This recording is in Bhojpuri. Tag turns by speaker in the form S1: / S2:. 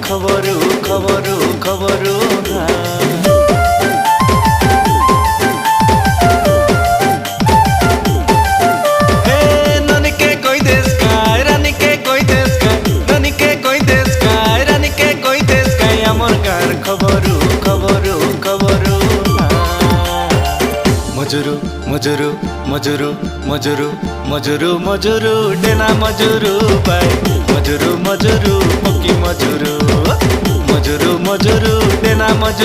S1: खबरू खबरू खबरू खबरू खबरू खबरू मजुरू मजुरू मजुरू मजुरू मजुरू मजुरू डेना मजुरू बाय मजुरू मजुरू पक्की मजुरू मजुरू मजुरू डेना मजुरू।